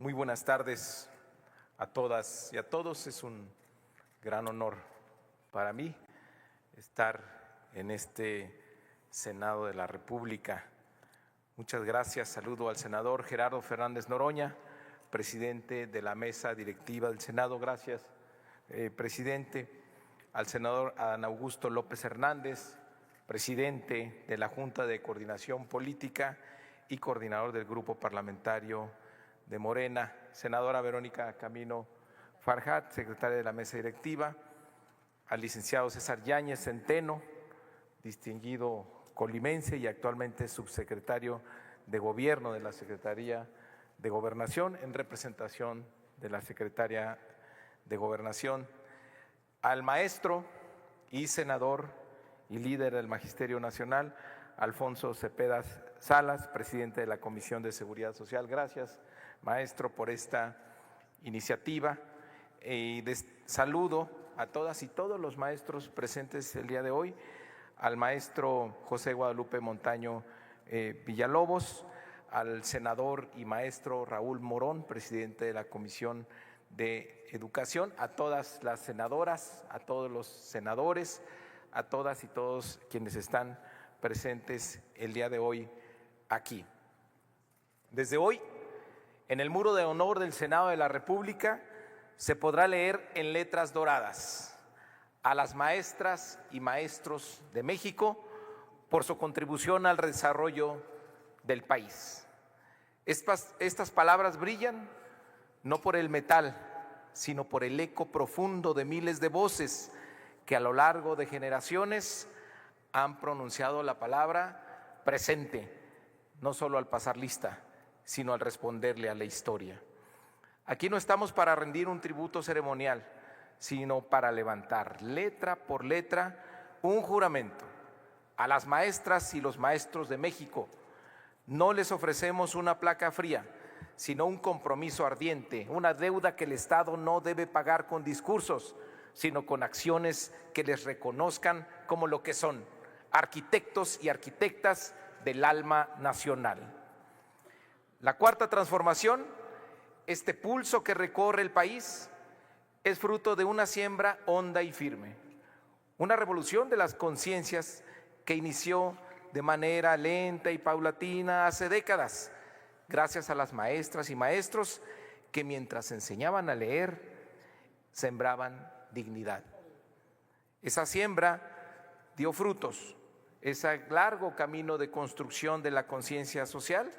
Muy buenas tardes a todas y a todos. Es un gran honor para mí estar en este Senado de la República. Muchas gracias. Saludo al senador Gerardo Fernández Noroña, presidente de la mesa directiva del Senado. Gracias, presidente. Al senador Adán Augusto López Hernández, presidente de la Junta de Coordinación Política y coordinador del Grupo Parlamentario de Morena, senadora Verónica Camino Farjat, secretaria de la mesa directiva, al licenciado César Yáñez Centeno, distinguido colimense y actualmente subsecretario de Gobierno de la Secretaría de Gobernación, en representación de la secretaria de Gobernación, al maestro y senador y líder del Magisterio Nacional, Alfonso Cepeda Salas, presidente de la Comisión de Seguridad Social. Gracias, maestro, por esta iniciativa. Saludo a todas y todos los maestros presentes el día de hoy, al maestro José Guadalupe Montaño Villalobos, al senador y maestro Raúl Morón, presidente de la Comisión de Educación, a todas las senadoras, a todos los senadores, a todas y todos quienes están presentes el día de hoy aquí. Desde hoy, en el muro de honor del Senado de la República, se podrá leer en letras doradas: a las maestras y maestros de México por su contribución al desarrollo del país. Estas palabras brillan no por el metal, sino por el eco profundo de miles de voces que a lo largo de generaciones han pronunciado la palabra presente, no solo al pasar lista, sino al responderle a la historia. Aquí no estamos para rendir un tributo ceremonial, sino para levantar letra por letra un juramento. A las maestras y los maestros de México no les ofrecemos una placa fría, sino un compromiso ardiente, una deuda que el Estado no debe pagar con discursos, sino con acciones que les reconozcan como lo que son: arquitectos y arquitectas del alma nacional. La cuarta transformación, este pulso que recorre el país, es fruto de una siembra honda y firme, una revolución de las conciencias que inició de manera lenta y paulatina hace décadas, gracias a las maestras y maestros que mientras enseñaban a leer, sembraban dignidad. Esa siembra dio frutos. Ese largo camino de construcción de la conciencia social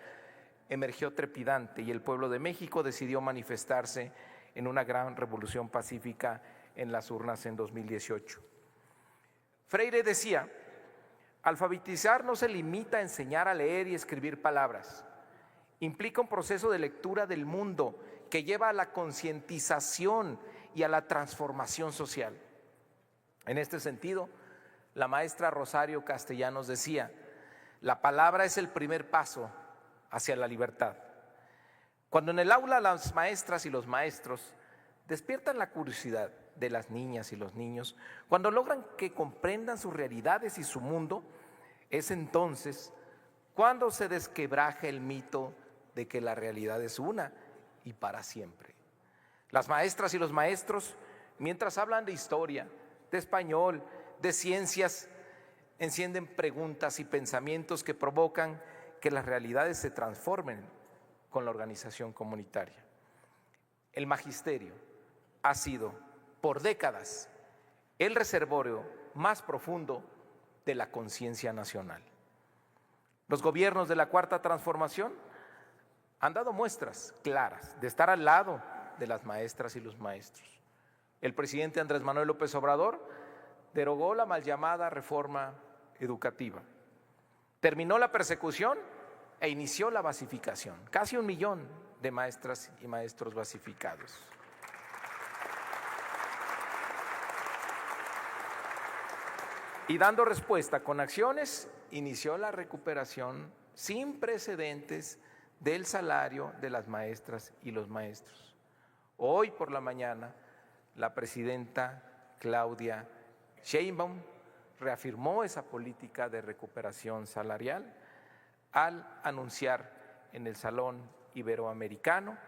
emergió trepidante y el pueblo de México decidió manifestarse en una gran revolución pacífica en las urnas en 2018. Freire decía: alfabetizar no se limita a enseñar a leer y escribir palabras. Implica un proceso de lectura del mundo que lleva a la concientización y a la transformación social. En este sentido, la maestra Rosario Castellanos decía: la palabra es el primer paso hacia la libertad. Cuando en el aula las maestras y los maestros despiertan la curiosidad de las niñas y los niños, cuando logran que comprendan sus realidades y su mundo, es entonces cuando se desquebraja el mito de que la realidad es una y para siempre. Las maestras y los maestros, mientras hablan de historia, de español, de ciencias, encienden preguntas y pensamientos que provocan que las realidades se transformen con la organización comunitaria. El magisterio ha sido, por décadas, el reservorio más profundo de la conciencia nacional. Los gobiernos de la Cuarta Transformación han dado muestras claras de estar al lado de las maestras y los maestros. El presidente Andrés Manuel López Obrador derogó la mal llamada reforma educativa, terminó la persecución e inició la basificación. Casi 1 millón de maestras y maestros basificados. Y dando respuesta con acciones, inició la recuperación sin precedentes del salario de las maestras y los maestros. Hoy por la mañana, la presidenta Claudia Sheinbaum reafirmó esa política de recuperación salarial al anunciar en el Salón Iberoamericano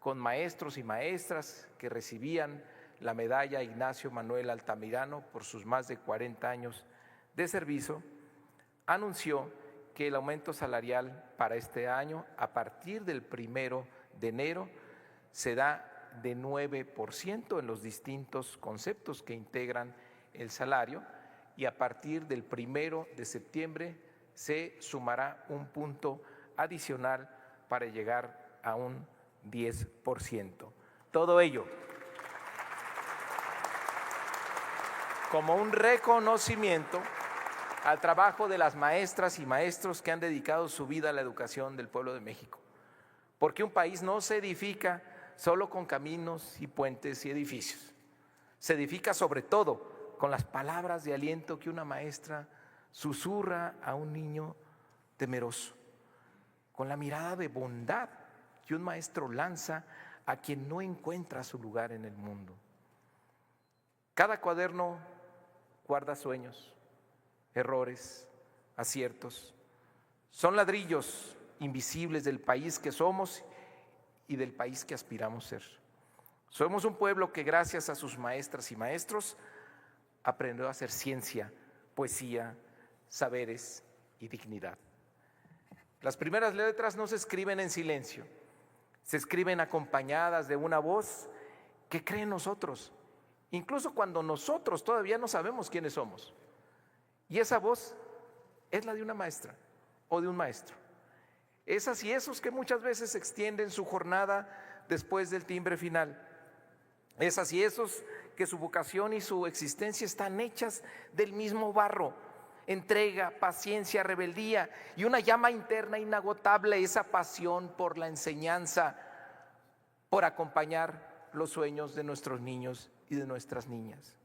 con maestros y maestras que recibían la medalla Ignacio Manuel Altamirano por sus más de 40 años de servicio, anunció que el aumento salarial para este año, a partir del 1 de enero, se da de 9% en los distintos conceptos que integran el salario, y a partir del 1 de septiembre se sumará un punto adicional para llegar a un 10%. Todo ello como un reconocimiento al trabajo de las maestras y maestros que han dedicado su vida a la educación del pueblo de México. Porque un país no se edifica solo con caminos y puentes y edificios. Se edifica sobre todo con las palabras de aliento que una maestra susurra a un niño temeroso, con la mirada de bondad que un maestro lanza a quien no encuentra su lugar en el mundo. Cada cuaderno guarda sueños, errores, aciertos. Son ladrillos invisibles del país que somos y del país que aspiramos ser. Somos un pueblo que, gracias a sus maestras y maestros, aprendió a hacer ciencia, poesía, saberes y dignidad. Las primeras letras no se escriben en silencio, se escriben acompañadas de una voz que cree en nosotros, incluso cuando nosotros todavía no sabemos quiénes somos. Y esa voz es la de una maestra o de un maestro. Esas y esos que muchas veces extienden su jornada después del timbre final. Esas y esos que su vocación y su existencia están hechas del mismo barro. Entrega, paciencia, rebeldía y una llama interna inagotable, esa pasión por la enseñanza, por acompañar los sueños de nuestros niños y de nuestras niñas.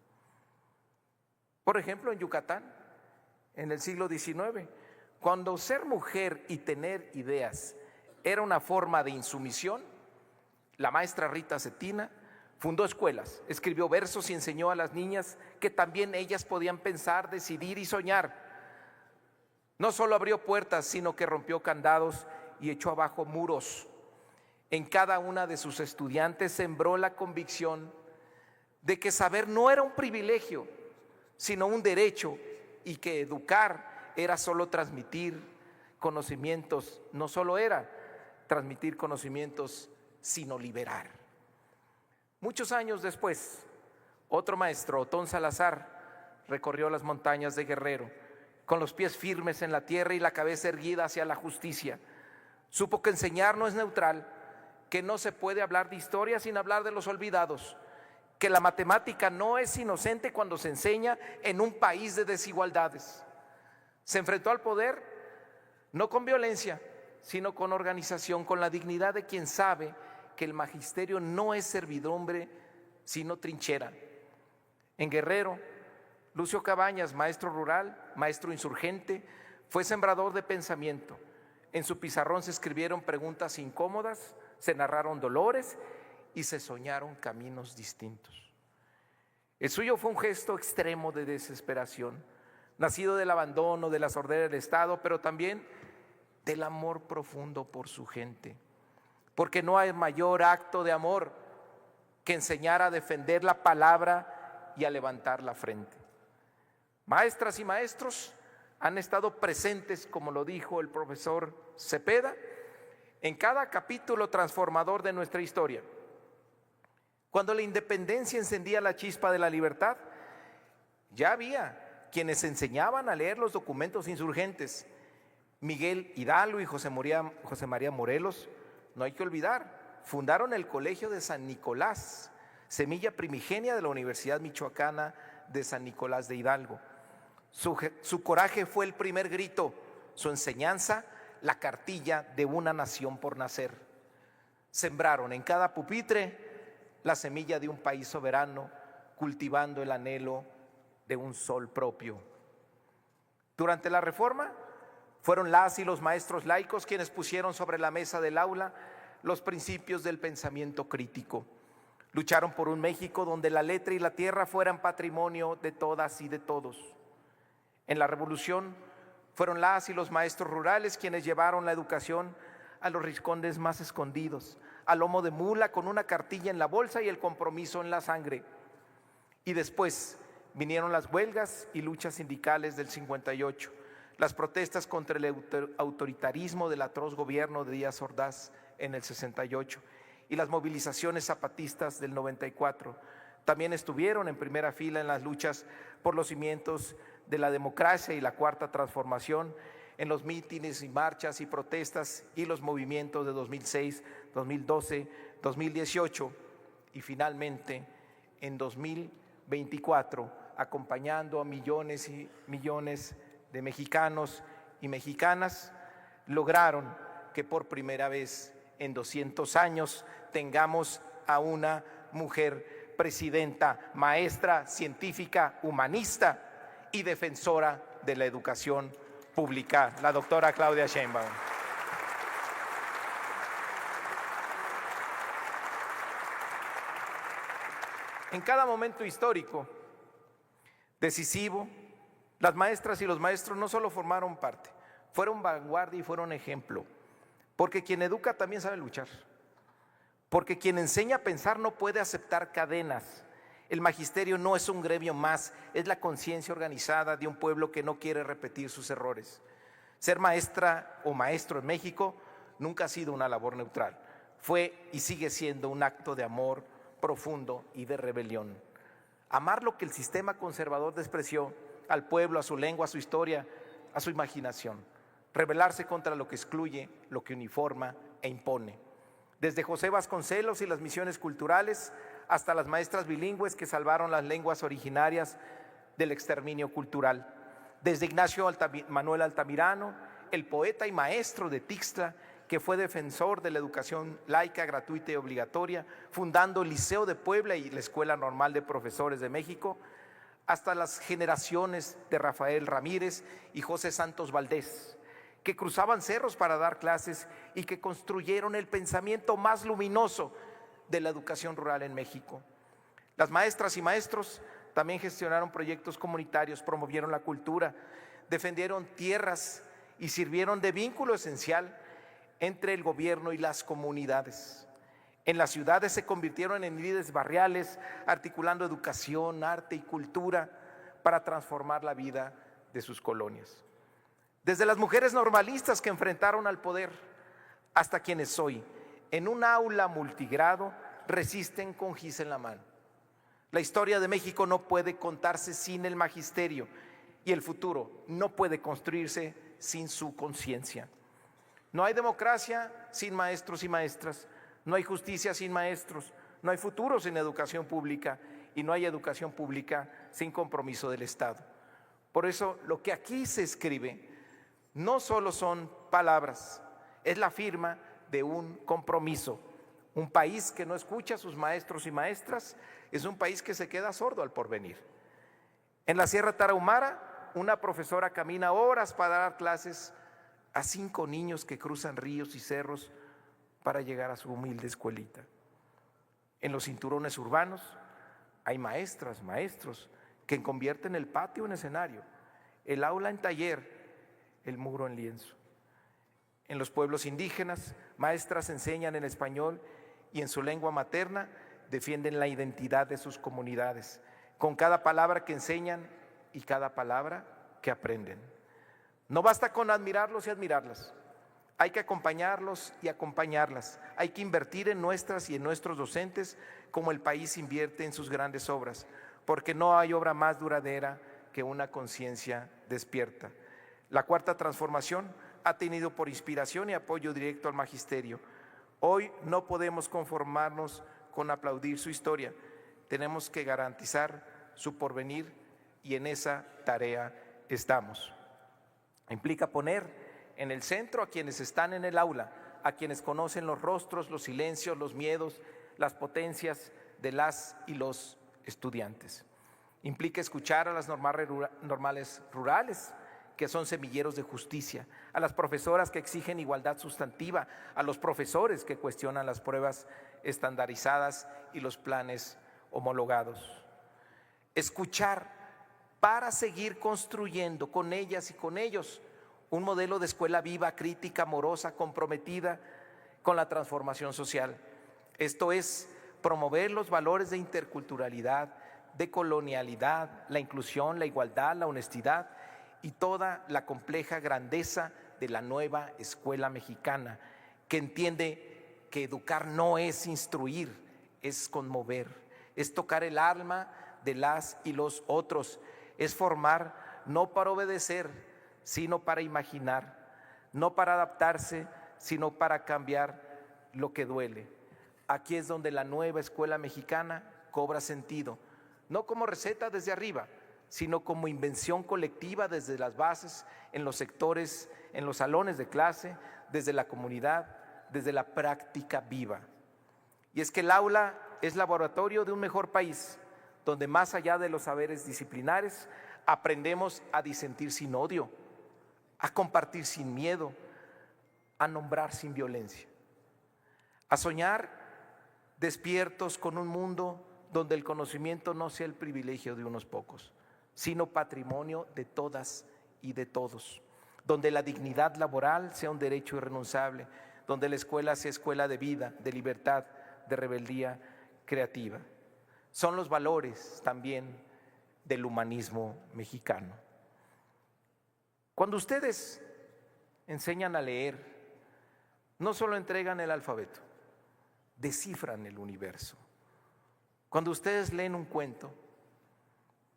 Por ejemplo, en Yucatán, en el siglo XIX, cuando ser mujer y tener ideas era una forma de insumisión, la maestra Rita Cetina fundó escuelas, escribió versos y enseñó a las niñas que también ellas podían pensar, decidir y soñar. No solo abrió puertas, sino que rompió candados y echó abajo muros. En cada una de sus estudiantes sembró la convicción de que saber no era un privilegio, sino un derecho, y que educar era solo transmitir conocimientos, no solo era transmitir conocimientos, sino liberar. Muchos años después, otro maestro, Otón Salazar, recorrió las montañas de Guerrero, con los pies firmes en la tierra y la cabeza erguida hacia la justicia. Supo que enseñar no es neutral, que no se puede hablar de historia sin hablar de los olvidados, que la matemática no es inocente cuando se enseña en un país de desigualdades. Se enfrentó al poder no con violencia, sino con organización, con la dignidad de quien sabe que el magisterio no es servidumbre, sino trinchera. En Guerrero, Lucio Cabañas, maestro rural, maestro insurgente, fue sembrador de pensamiento. En su pizarrón se escribieron preguntas incómodas, se narraron dolores y se soñaron caminos distintos. El suyo fue un gesto extremo de desesperación, nacido del abandono, de la sordera del Estado, pero también del amor profundo por su gente. Porque no hay mayor acto de amor que enseñar a defender la palabra y a levantar la frente. Maestras y maestros han estado presentes, como lo dijo el profesor Cepeda, en cada capítulo transformador de nuestra historia. Cuando la independencia encendía la chispa de la libertad, ya había quienes enseñaban a leer los documentos insurgentes. Miguel Hidalgo y José María Morelos, no hay que olvidar, fundaron el Colegio de San Nicolás, semilla primigenia de la Universidad Michoacana de San Nicolás de Hidalgo. Su coraje fue el primer grito, su enseñanza, la cartilla de una nación por nacer. Sembraron en cada pupitre la semilla de un país soberano, cultivando el anhelo de un sol propio. Durante la Reforma, fueron las y los maestros laicos quienes pusieron sobre la mesa del aula los principios del pensamiento crítico. Lucharon por un México donde la letra y la tierra fueran patrimonio de todas y de todos. En la Revolución, fueron las y los maestros rurales quienes llevaron la educación a los rincones más escondidos, a lomo de mula con una cartilla en la bolsa y el compromiso en la sangre. Y después vinieron las huelgas y luchas sindicales del 58, las protestas contra el autoritarismo del atroz gobierno de Díaz Ordaz en el 68 y las movilizaciones zapatistas del 94. También estuvieron en primera fila en las luchas por los cimientos de la democracia y la Cuarta Transformación, en los mítines y marchas y protestas y los movimientos de 2006, 2012, 2018 y finalmente en 2024, acompañando a millones y millones de mexicanos y mexicanas, lograron que por primera vez en 200 años tengamos a una mujer presidenta, maestra, científica, humanista y defensora de la educación pública, la doctora Claudia Sheinbaum. En cada momento histórico decisivo, las maestras y los maestros no solo formaron parte, fueron vanguardia y fueron ejemplo, porque quien educa también sabe luchar, porque quien enseña a pensar no puede aceptar cadenas. El magisterio no es un gremio más, es la conciencia organizada de un pueblo que no quiere repetir sus errores. Ser maestra o maestro en México nunca ha sido una labor neutral, fue y sigue siendo un acto de amor profundo y de rebelión. Amar lo que el sistema conservador despreció, al pueblo, a su lengua, a su historia, a su imaginación. Rebelarse contra lo que excluye, lo que uniforma e impone. Desde José Vasconcelos y las misiones culturales hasta las maestras bilingües que salvaron las lenguas originarias del exterminio cultural. Desde Ignacio Manuel Altamirano, el poeta y maestro de Tixtla, que fue defensor de la educación laica, gratuita y obligatoria, fundando el Liceo de Puebla y la Escuela Normal de Profesores de México, hasta las generaciones de Rafael Ramírez y José Santos Valdés, que cruzaban cerros para dar clases y que construyeron el pensamiento más luminoso de la educación rural en México. Las maestras y maestros también gestionaron proyectos comunitarios, promovieron la cultura, defendieron tierras y sirvieron de vínculo esencial entre el gobierno y las comunidades. En las ciudades se convirtieron en líderes barriales, articulando educación, arte y cultura para transformar la vida de sus colonias. Desde las mujeres normalistas que enfrentaron al poder hasta quienes hoy, en un aula multigrado, resisten con gis en la mano. La historia de México no puede contarse sin el magisterio y el futuro no puede construirse sin su conciencia. No hay democracia sin maestros y maestras, no hay justicia sin maestros, no hay futuro sin educación pública y no hay educación pública sin compromiso del Estado. Por eso lo que aquí se escribe no solo son palabras, es la firma de un compromiso. Un país que no escucha a sus maestros y maestras es un país que se queda sordo al porvenir. En la Sierra Tarahumara, una profesora camina horas para dar clases a 5 niños que cruzan ríos y cerros para llegar a su humilde escuelita. En los cinturones urbanos hay maestras, maestros que convierten el patio en escenario, el aula en taller, el muro en lienzo. En los pueblos indígenas, maestras enseñan en español y en su lengua materna defienden la identidad de sus comunidades, con cada palabra que enseñan y cada palabra que aprenden. No basta con admirarlos y admirarlas, hay que acompañarlos y acompañarlas, hay que invertir en nuestras y en nuestros docentes como el país invierte en sus grandes obras, porque no hay obra más duradera que una conciencia despierta. La Cuarta Transformación ha tenido por inspiración y apoyo directo al magisterio. Hoy no podemos conformarnos con aplaudir su historia, tenemos que garantizar su porvenir y en esa tarea estamos. Implica poner en el centro a quienes están en el aula, a quienes conocen los rostros, los silencios, los miedos, las potencias de las y los estudiantes. Implica escuchar a las normales rurales, que son semilleros de justicia, a las profesoras que exigen igualdad sustantiva, a los profesores que cuestionan las pruebas estandarizadas y los planes homologados. Escuchar para seguir construyendo con ellas y con ellos un modelo de escuela viva, crítica, amorosa, comprometida con la transformación social. Esto es promover los valores de interculturalidad, de colonialidad, la inclusión, la igualdad, la honestidad y toda la compleja grandeza de la nueva escuela mexicana, que entiende que educar no es instruir, es conmover, es tocar el alma de las y los otros, es formar no para obedecer, sino para imaginar, no para adaptarse, sino para cambiar lo que duele. Aquí es donde la nueva escuela mexicana cobra sentido, no como receta desde arriba, sino como invención colectiva desde las bases, en los sectores, en los salones de clase, desde la comunidad, desde la práctica viva. Y es que el aula es laboratorio de un mejor país, donde más allá de los saberes disciplinares, aprendemos a disentir sin odio, a compartir sin miedo, a nombrar sin violencia, a soñar despiertos con un mundo donde el conocimiento no sea el privilegio de unos pocos, sino patrimonio de todas y de todos, donde la dignidad laboral sea un derecho irrenunciable, donde la escuela sea escuela de vida, de libertad, de rebeldía creativa. Son los valores también del humanismo mexicano. Cuando ustedes enseñan a leer, no solo entregan el alfabeto, descifran el universo. Cuando ustedes leen un cuento,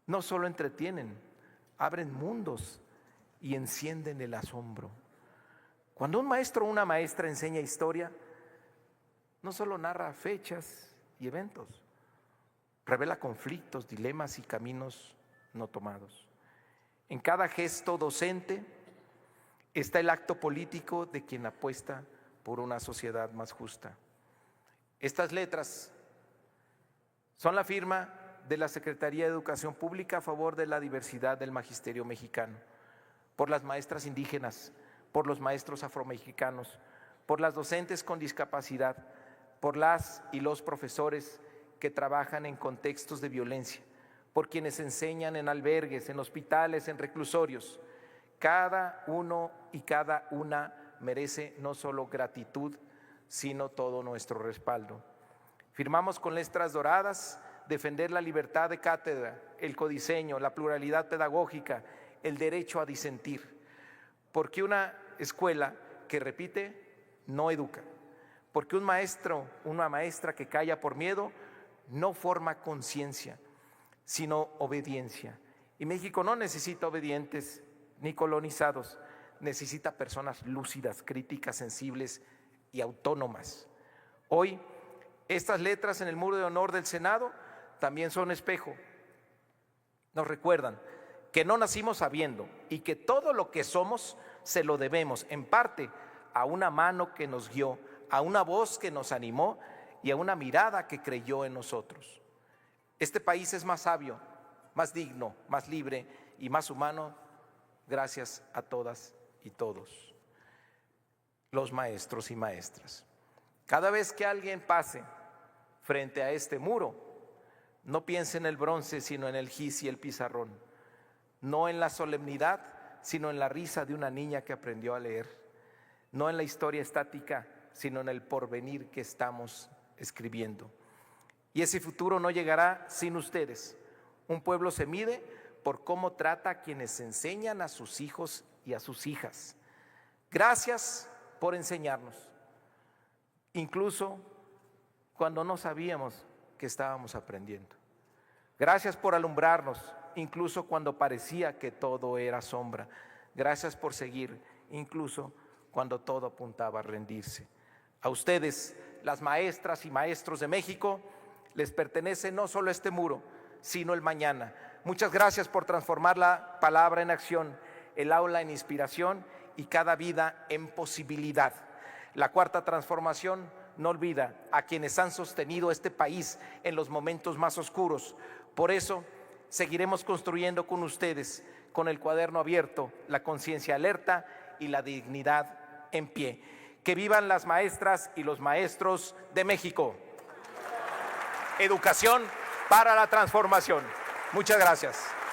no solo entretienen, abren mundos y encienden el asombro. Cuando un maestro o una maestra enseña historia, no solo narra fechas y eventos, revela conflictos, dilemas y caminos no tomados. En cada gesto docente está el acto político de quien apuesta por una sociedad más justa. Estas letras son la firma de la Secretaría de Educación Pública a favor de la diversidad del magisterio mexicano, por las maestras indígenas, por los maestros afromexicanos, por las docentes con discapacidad, por las y los profesores que trabajan en contextos de violencia, por quienes enseñan en albergues, en hospitales, en reclusorios. Cada uno y cada una merece no solo gratitud, sino todo nuestro respaldo. Firmamos con letras doradas defender la libertad de cátedra, el codiseño, la pluralidad pedagógica, el derecho a disentir, porque una escuela que repite no educa, porque un maestro, una maestra que calla por miedo no forma conciencia, sino obediencia. Y México no necesita obedientes ni colonizados, necesita personas lúcidas, críticas, sensibles y autónomas. Hoy, estas letras en el muro de honor del Senado también son espejo. Nos recuerdan que no nacimos sabiendo y que todo lo que somos se lo debemos en parte a una mano que nos guió, a una voz que nos animó y a una mirada que creyó en nosotros. Este país es más sabio, más digno, más libre y más humano gracias a todas y todos, los maestros y maestras. Cada vez que alguien pase frente a este muro, no piense en el bronce, sino en el gis y el pizarrón, no en la solemnidad, sino en la risa de una niña que aprendió a leer, no en la historia estática, sino en el porvenir que estamos escribiendo. Y ese futuro no llegará sin ustedes. Un pueblo se mide por cómo trata a quienes enseñan a sus hijos y a sus hijas. Gracias por enseñarnos, incluso cuando no sabíamos que estábamos aprendiendo. Gracias por alumbrarnos, incluso cuando parecía que todo era sombra. Gracias por seguir, incluso cuando todo apuntaba a rendirse. A ustedes, las maestras y maestros de México, les pertenece no solo este muro, sino el mañana. Muchas gracias por transformar la palabra en acción, el aula en inspiración y cada vida en posibilidad. La cuarta transformación no olvida a quienes han sostenido este país en los momentos más oscuros. Por eso, seguiremos construyendo con ustedes, con el cuaderno abierto, la conciencia alerta y la dignidad en pie. Que vivan las maestras y los maestros de México. Educación para la transformación. Muchas gracias.